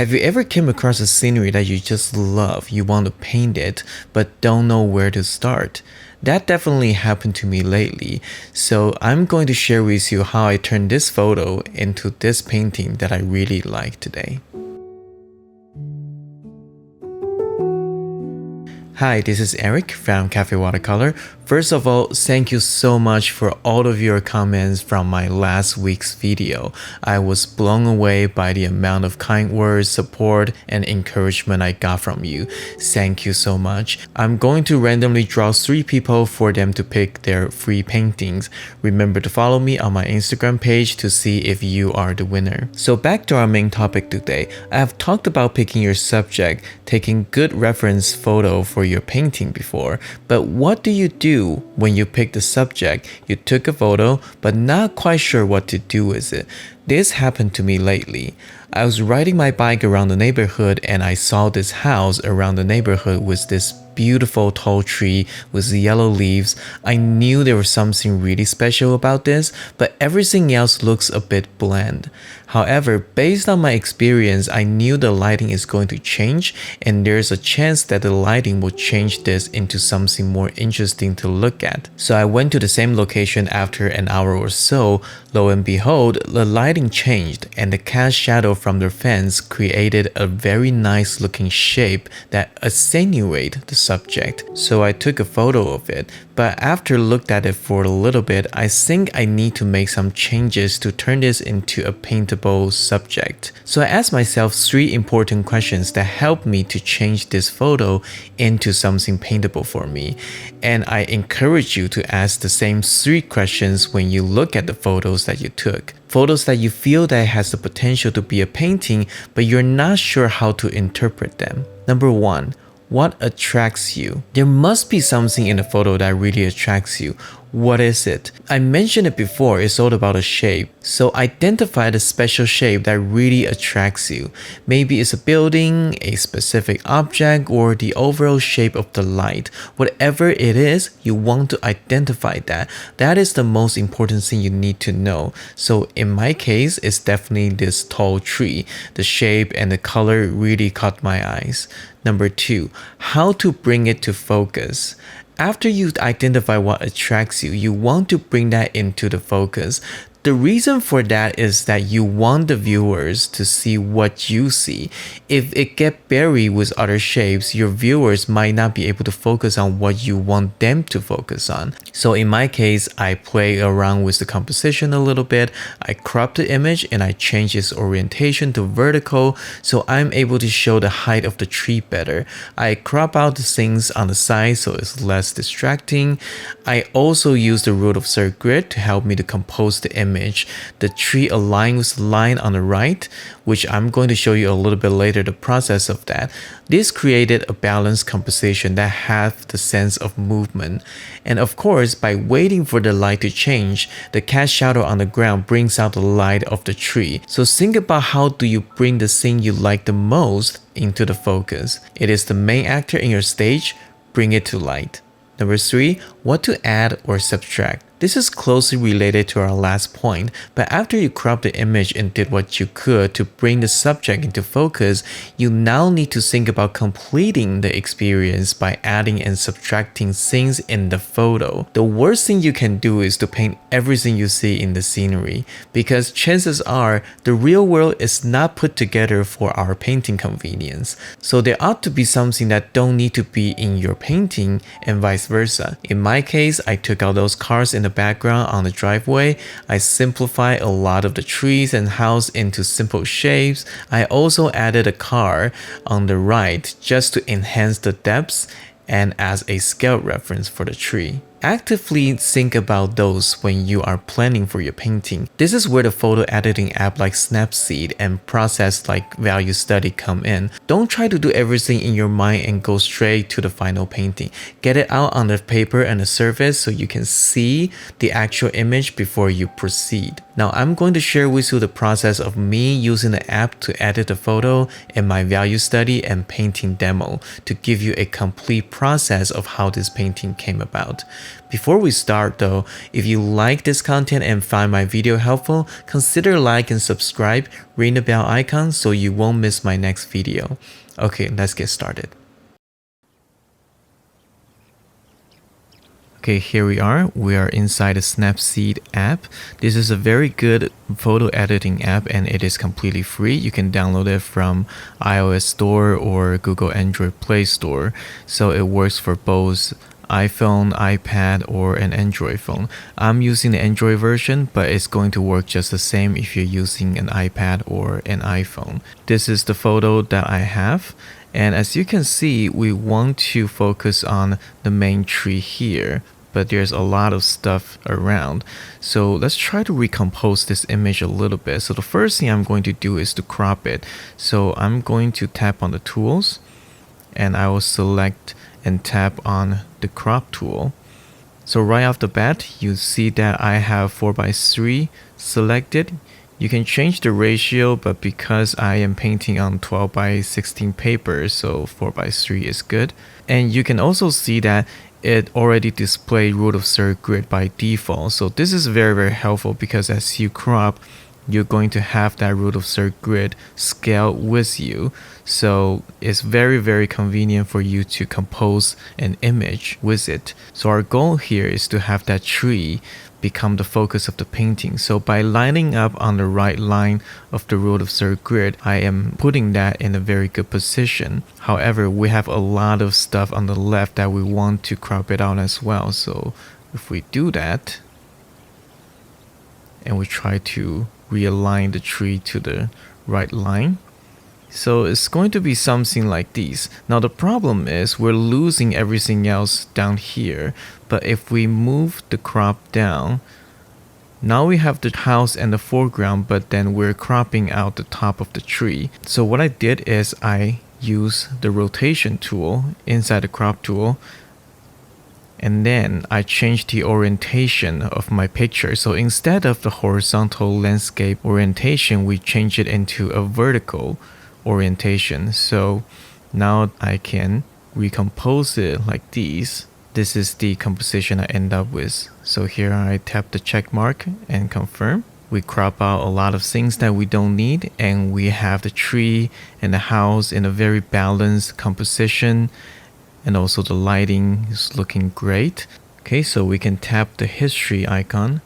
Have you ever came across a scenery that you just love, you want to paint it, but don't know where to start? That definitely happened to me lately, so I'm going to share with you how I turned this photo into this painting that I really like today. Hi, this is Eric from Cafe Watercolor. First of all, thank you so much for all of your comments from my last week's video. I was blown away by the amount of kind words, support, and encouragement I got from you. Thank you so much. I'm going to randomly draw 3 people for them to pick their free paintings. Remember to follow me on my Instagram page to see if you are the winner. So back to our main topic today. I have talked about picking your subject, taking good reference photo for your painting before, but what do you do when you pick the subject? You took a photo but not quite sure what to do with it. This happened to me lately. I was riding my bike around the neighborhood and I saw this house around the neighborhood with this beautiful tall tree with yellow leaves. I knew there was something really special about this, but everything else looks a bit bland. However, based on my experience, I knew the lighting is going to change and there's a chance that the lighting will change this into something more interesting to look at. So I went to the same location after an hour or so. Lo and behold, the lighting changed and the cast shadow from the fence created a very nice looking shape that attenuated the subject. So I took a photo of it, but after looked at it for a little bit, I think I need to make some changes to turn this into a paintable subject. So I asked myself 3 important questions that helped me to change this photo into something paintable for me. And I encourage you to ask the same 3 questions when you look at the photos that you took. Photos that you feel that has the potential to be a painting, but you're not sure how to interpret them. Number 1. What attracts you? There must be something in the photo that really attracts you. What is it? I mentioned it before, it's all about a shape. So identify the special shape that really attracts you. Maybe it's a building, a specific object, or the overall shape of the light. Whatever it is, you want to identify that. That is the most important thing you need to know. So in my case, it's definitely this tall tree. The shape and the color really caught my eyes. Number 2, how to bring it to focus. After you identify what attracts you, you want to bring that into the focus. The reason for that is that you want the viewers to see what you see. If it gets buried with other shapes, your viewers might not be able to focus on what you want them to focus on. So in my case, I play around with the composition a little bit. I crop the image and I change its orientation to vertical so I'm able to show the height of the tree better. I crop out the things on the side so it's less distracting. I also use the rule of third grid to help me to compose the image. The tree aligns with the line on the right, which I'm going to show you a little bit later the process of that. This created a balanced composition that had the sense of movement. And of course, by waiting for the light to change, the cast shadow on the ground brings out the light of the tree. So think about how do you bring the thing you like the most into the focus. It is the main actor in your stage, bring it to light. Number 3, what to add or subtract. This is closely related to our last point, but after you crop the image and did what you could to bring the subject into focus, you now need to think about completing the experience by adding and subtracting things in the photo. The worst thing you can do is to paint everything you see in the scenery, because chances are the real world is not put together for our painting convenience. So there ought to be something that don't need to be in your painting and vice versa. In my case, I took out those cars in the background on the driveway. I simplified a lot of the trees and house into simple shapes. I also added a car on the right just to enhance the depths and as a scale reference for the tree. Actively think about those when you are planning for your painting. This is where the photo editing app like Snapseed and process like Value Study come in. Don't try to do everything in your mind and go straight to the final painting. Get it out on the paper and the surface so you can see the actual image before you proceed. Now I'm going to share with you the process of me using the app to edit the photo and my value study and painting demo to give you a complete process of how this painting came about. Before we start though, if you like this content and find my video helpful, consider like and subscribe, ring the bell icon so you won't miss my next video. Okay, let's get started. Okay, here we are. We are inside the Snapseed app. This is a very good photo editing app and it is completely free. You can download it from iOS Store or Google Android Play Store. So it works for both iPhone, iPad, or an Android phone. I'm using the Android version, but it's going to work just the same if you're using an iPad or an iPhone. This is the photo that I have. And as you can see, we want to focus on the main tree here, but there's a lot of stuff around. So let's try to recompose this image a little bit. So the first thing I'm going to do is to crop it. So I'm going to tap on the tools and I will select and tap on the crop tool. So right off the bat, you see that I have 4:3 selected. You can change the ratio, but because I am painting on 12:16 paper, so 4:3 is good. And you can also see that it already displays root of third grid by default. So this is very helpful because as you crop, you're going to have that root of third grid scale with you. So it's very convenient for you to compose an image with it. So our goal here is to have that tree become the focus of the painting. So by lining up on the right line of the root of third grid, I am putting that in a very good position. However, we have a lot of stuff on the left that we want to crop it out as well. So if we do that, and we try to realign the tree to the right line, so it's going to be something like this. Now the problem is we're losing everything else down here, but if we move the crop down, now we have the house and the foreground, but then we're cropping out the top of the tree. So what I did is I use the rotation tool inside the crop tool, and then I changed the orientation of my picture. So instead of the horizontal landscape orientation, we change it into a vertical orientation. So now I can recompose it like this. This is the composition I end up with. So here I tap the check mark and confirm. We crop out a lot of things that we don't need, and we have the tree and the house in a very balanced composition, and also the lighting is looking great. Okay, so we can tap the history icon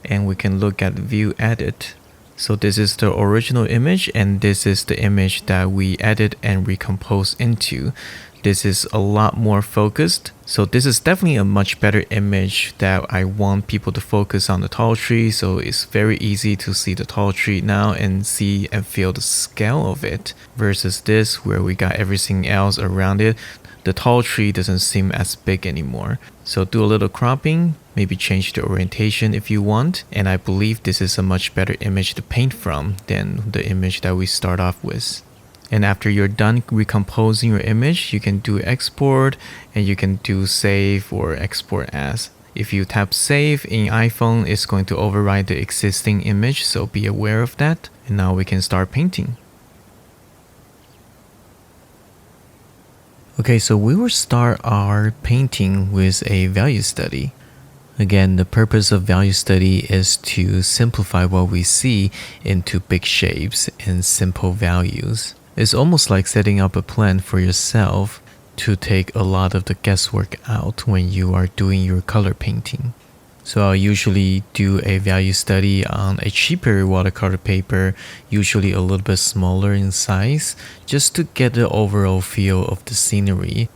and we can look at view edit. So this is the original image and this is the image that we edit and recompose into. This is a lot more focused. So this is definitely a much better image that I want people to focus on the tall tree. So it's very easy to see the tall tree now and see and feel the scale of it, versus this where we got everything else around it. The tall tree doesn't seem as big anymore. So do a little cropping, maybe change the orientation if you want, and I believe this is a much better image to paint from than the image that we start off with. And after you're done recomposing your image, you can do export and you can do save or export as. If you tap save in iPhone, it's going to override the existing image, so be aware of that. And now we can start painting. Okay, so we will start our painting with a value study. Again, the purpose of value study is to simplify what we see into big shapes and simple values. It's almost like setting up a plan for yourself to take a lot of the guesswork out when you are doing your color painting. So I'll usually do a value study on a cheaper watercolor paper, usually a little bit smaller in size, just to get the overall feel of the scenery.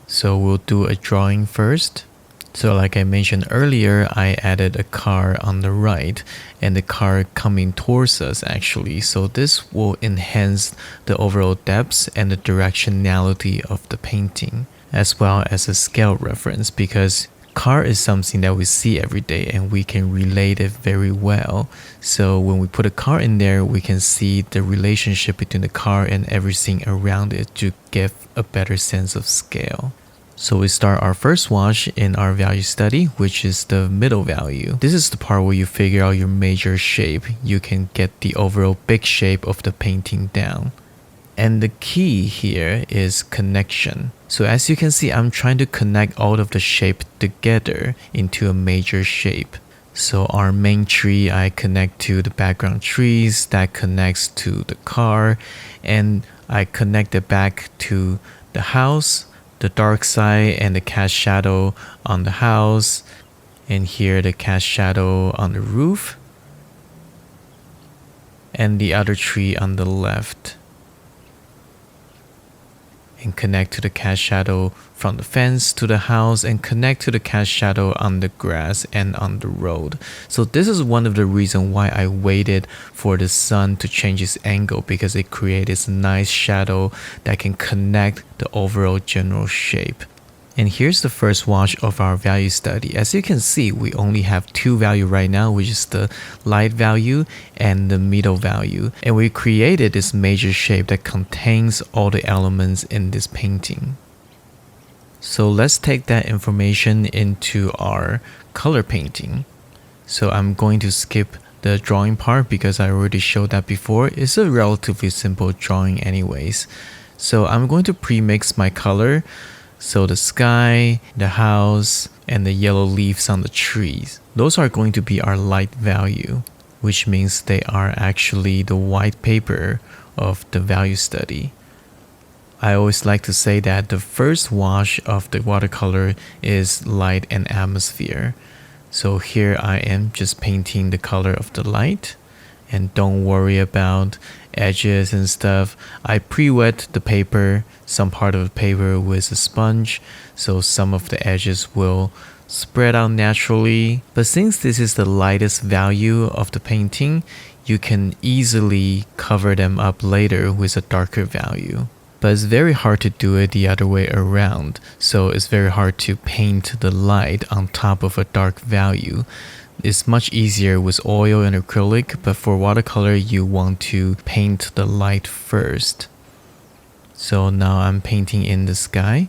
So we'll do a drawing first. So like I mentioned earlier, I added a car on the right and the car coming towards us actually. So this will enhance the overall depth and the directionality of the painting, as well as a scale reference, because car is something that we see every day and we can relate it very well. So when we put a car in there, we can see the relationship between the car and everything around it to give a better sense of scale. So we start our first wash in our value study, which is the middle value. This is the part where you figure out your major shape. You can get the overall big shape of the painting down. And the key here is connection. So as you can see, I'm trying to connect all of the shape together into a major shape. So our main tree, I connect to the background trees, that connects to the car, and I connect it back to the house, the dark side and the cast shadow on the house, and here the cast shadow on the roof, and the other tree on the left. And connect to the cast shadow from the fence to the house, and connect to the cast shadow on the grass and on the road. So this is one of the reasons why I waited for the sun to change its angle, because it creates this nice shadow that can connect the overall general shape. And here's the first wash of our value study. As you can see, we only have two values right now, which is the light value and the middle value. And we created this major shape that contains all the elements in this painting. So let's take that information into our color painting. So I'm going to skip the drawing part because I already showed that before. It's a relatively simple drawing anyways. So I'm going to pre-mix my color. So the sky, the house, and the yellow leaves on the trees, those are going to be our light value, which means they are actually the white paper of the value study. I always like to say that the first wash of the watercolor is light and atmosphere. So here I am just painting the color of the light, and don't worry about edges and stuff. I pre-wet the paper, some part of the paper with a sponge, so some of the edges will spread out naturally. But since this is the lightest value of the painting, you can easily cover them up later with a darker value. But it's very hard to do it the other way around, so it's very hard to paint the light on top of a dark value. It's much easier with oil and acrylic, but for watercolor you want to paint the light first. So now I'm painting in the sky.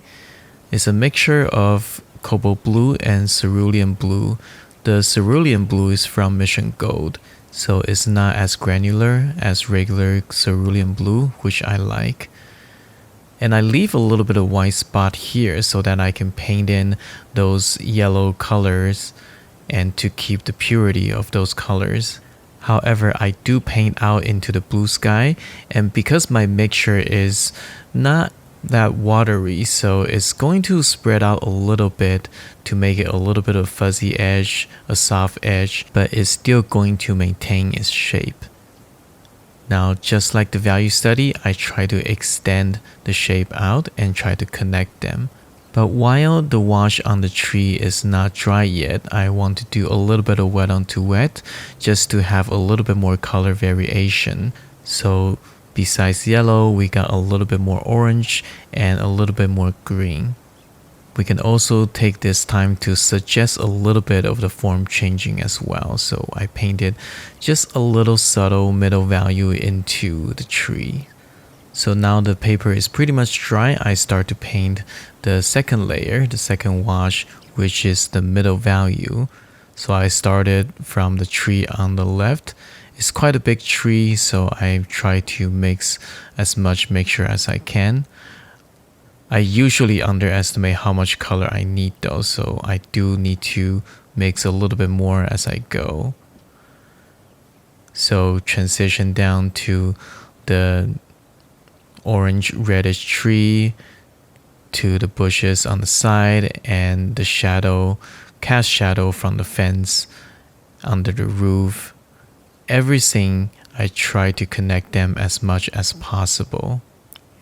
It's a mixture of cobalt blue and cerulean blue. The cerulean blue is from Mission Gold, so it's not as granular as regular cerulean blue, which I like. And I leave a little bit of white spot here so that I can paint in those yellow colors and to keep the purity of those colors. However, I do paint out into the blue sky, and because my mixture is not that watery, so it's going to spread out a little bit to make it a little bit of fuzzy edge, a soft edge, but it's still going to maintain its shape. Now, just like the value study, I try to extend the shape out and try to connect them. But while the wash on the tree is not dry yet, I want to do a little bit of wet onto wet just to have a little bit more color variation. So besides yellow, we got a little bit more orange and a little bit more green. We can also take this time to suggest a little bit of the form changing as well. So I painted just a little subtle middle value into the tree. So now the paper is pretty much dry, I start to paint the second layer, the second wash, which is the middle value. So I started from the tree on the left. It's quite a big tree, so I try to mix as much mixture as I can. I usually underestimate how much color I need though, so I do need to mix a little bit more as I go. So transition down to the orange reddish tree, to the bushes on the side, and the shadow, cast shadow from the fence under the roof. Everything I try to connect them as much as possible.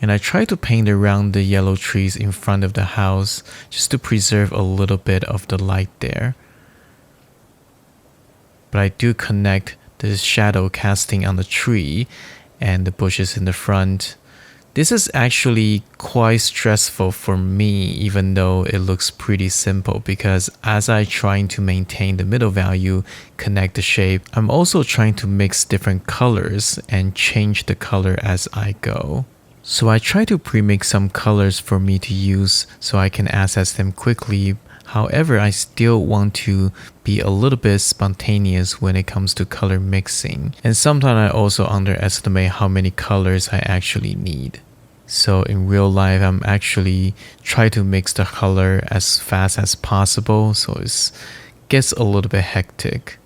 And I try to paint around the yellow trees in front of the house just to preserve a little bit of the light there. But I do connect the shadow casting on the tree and the bushes in the front. This is actually quite stressful for me, even though it looks pretty simple, because as I trying to maintain the middle value, connect the shape, I'm also trying to mix different colors and change the color as I go. So I try to pre-mix some colors for me to use so I can access them quickly. However, I still want to be a little bit spontaneous when it comes to color mixing. And sometimes I also underestimate how many colors I actually need. So in real life, I'm actually try to mix the color as fast as possible, so it gets a little bit hectic.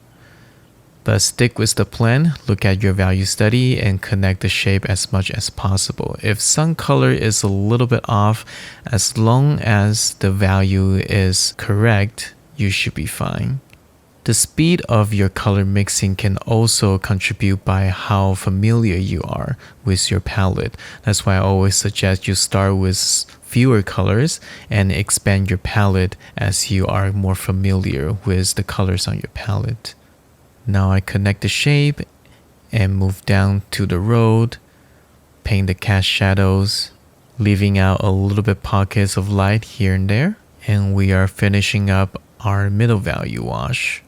But stick with the plan, look at your value study, and connect the shape as much as possible. If some color is a little bit off, as long as the value is correct, you should be fine. The speed of your color mixing can also contribute by how familiar you are with your palette. That's why I always suggest you start with fewer colors and expand your palette as you are more familiar with the colors on your palette. Now I connect the shape and move down to the road, paint the cast shadows, leaving out a little bit pockets of light here and there. And we are finishing up our middle value wash.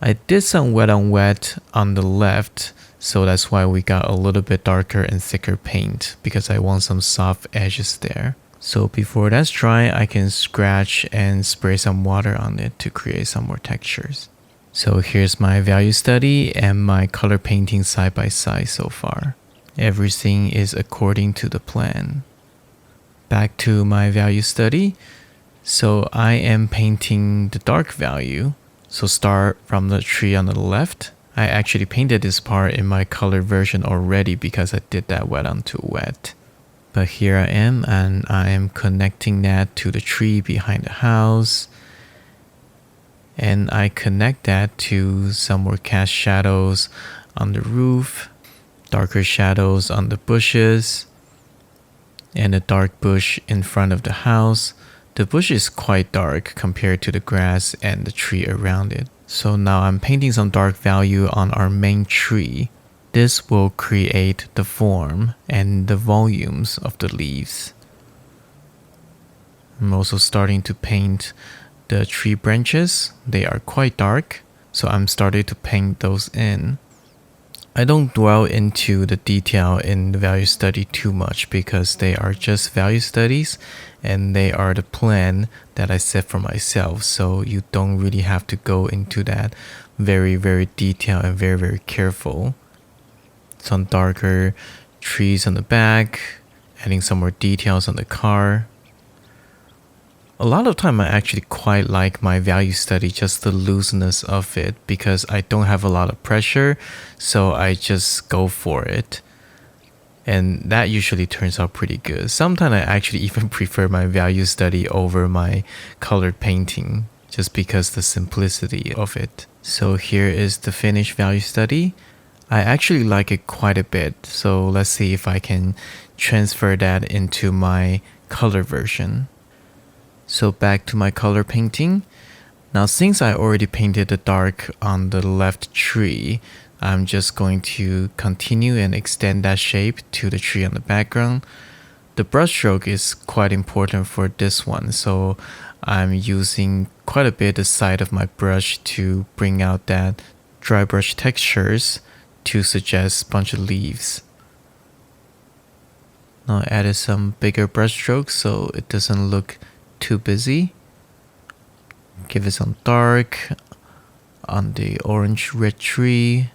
I did some wet on wet on the left, so that's why we got a little bit darker and thicker paint, because I want some soft edges there. So before that's dry, I can scratch and spray some water on it to create some more textures. So here's my value study and my color painting side by side so far. Everything is according to the plan. Back to my value study. So I am painting the dark value. So start from the tree on the left. I actually painted this part in my color version already because I did that wet onto wet. But here I am, and I am connecting that to the tree behind the house. And I connect that to some more cast shadows on the roof, darker shadows on the bushes, and a dark bush in front of the house. The bush is quite dark compared to the grass and the tree around it. So now I'm painting some dark value on our main tree. This will create the form and the volumes of the leaves. I'm also starting to paint the tree branches. They are quite dark, so I'm starting to paint those in. I don't dwell into the detail in the value study too much because they are just value studies and they are the plan that I set for myself, so you don't really have to go into that very detailed and very careful. Some darker trees on the back, adding some more details on the car. A lot of time I actually quite like my value study, just the looseness of it, because I don't have a lot of pressure, so I just go for it. And that usually turns out pretty good. Sometimes I actually even prefer my value study over my colored painting, just because the simplicity of it. So here is the finished value study. I actually like it quite a bit, so let's see if I can transfer that into my color version. So back to my color painting. Now since I already painted the dark on the left tree, I'm just going to continue and extend that shape to the tree on the background. The brush stroke is quite important for this one, so I'm using quite a bit the side of my brush to bring out that dry brush textures to suggest a bunch of leaves. Now I added some bigger brush strokes so it doesn't look too busy. Give it some dark on the orange red tree.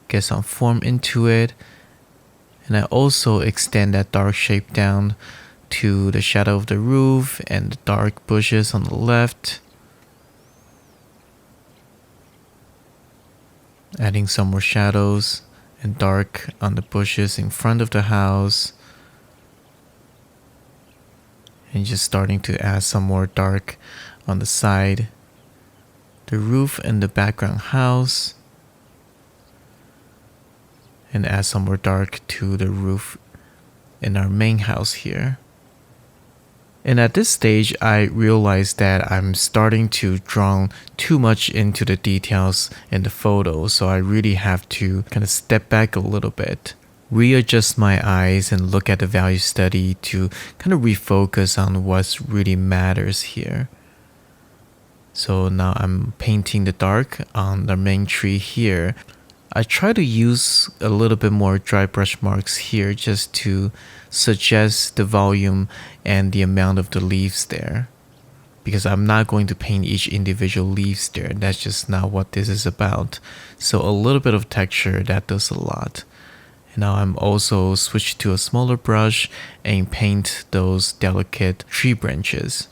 Get some form into it. And I also extend that dark shape down to the shadow of the roof and the dark bushes on the left. Adding some more shadows and dark on the bushes in front of the house. And just starting to add some more dark on the side, the roof and the background house, and add some more dark to the roof in our main house here. And at this stage, I realized that I'm starting to draw too much into the details in the photo, so I really have to kind of step back a little bit, readjust my eyes and look at the value study to kind of refocus on what really matters here. So now I'm painting the dark on the main tree here. I try to use a little bit more dry brush marks here just to suggest the volume and the amount of the leaves there. Because I'm not going to paint each individual leaves there. That's just not what this is about. So a little bit of texture, that does a lot. And now I'm also switched to a smaller brush and paint those delicate tree branches.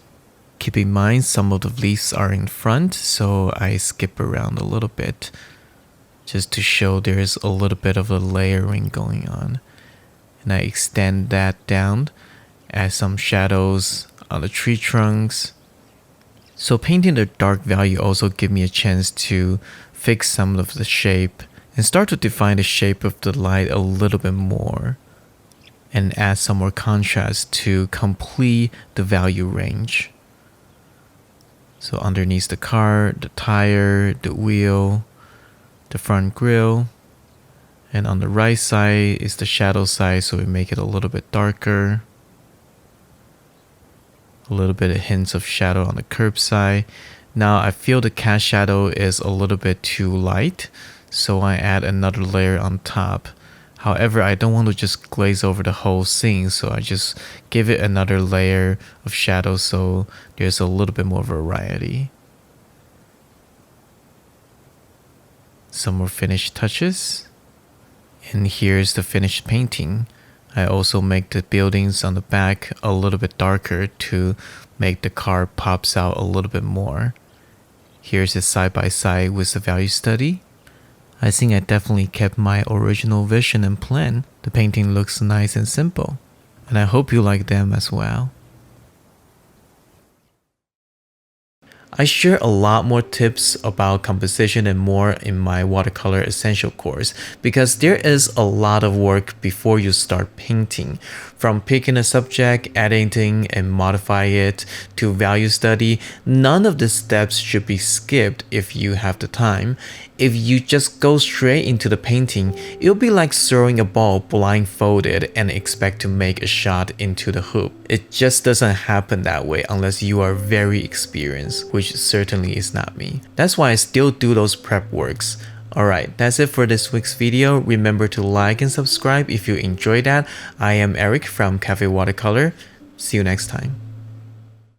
Keep in mind some of the leaves are in front, so I skip around a little bit just to show there's a little bit of a layering going on. And I extend that down, add some shadows on the tree trunks. So painting the dark value also give me a chance to fix some of the shape and start to define the shape of the light a little bit more and add some more contrast to complete the value range. So underneath the car, the tire, the wheel, the front grille, and on the right side is the shadow side, so we make it a little bit darker. A little bit of hints of shadow on the curb side. Now I feel the cast shadow is a little bit too light, so I add another layer on top. However, I don't want to just glaze over the whole scene, so I just give it another layer of shadow so there's a little bit more variety. Some more finished touches. And here's the finished painting. I also make the buildings on the back a little bit darker to make the car pops out a little bit more. Here's it side by side with the value study. I think I definitely kept my original vision and plan. The painting looks nice and simple, and I hope you like them as well. I share a lot more tips about composition and more in my watercolor essential course because there is a lot of work before you start painting. From picking a subject, editing and modify it to value study, none of the steps should be skipped if you have the time. If you just go straight into the painting, it'll be like throwing a ball blindfolded and expect to make a shot into the hoop. It just doesn't happen that way unless you are very experienced, which certainly is not me. That's why I still do those prep works. Alright, that's it for this week's video. Remember to like and subscribe if you enjoyed that. I am Eric from Cafe Watercolor. See you next time.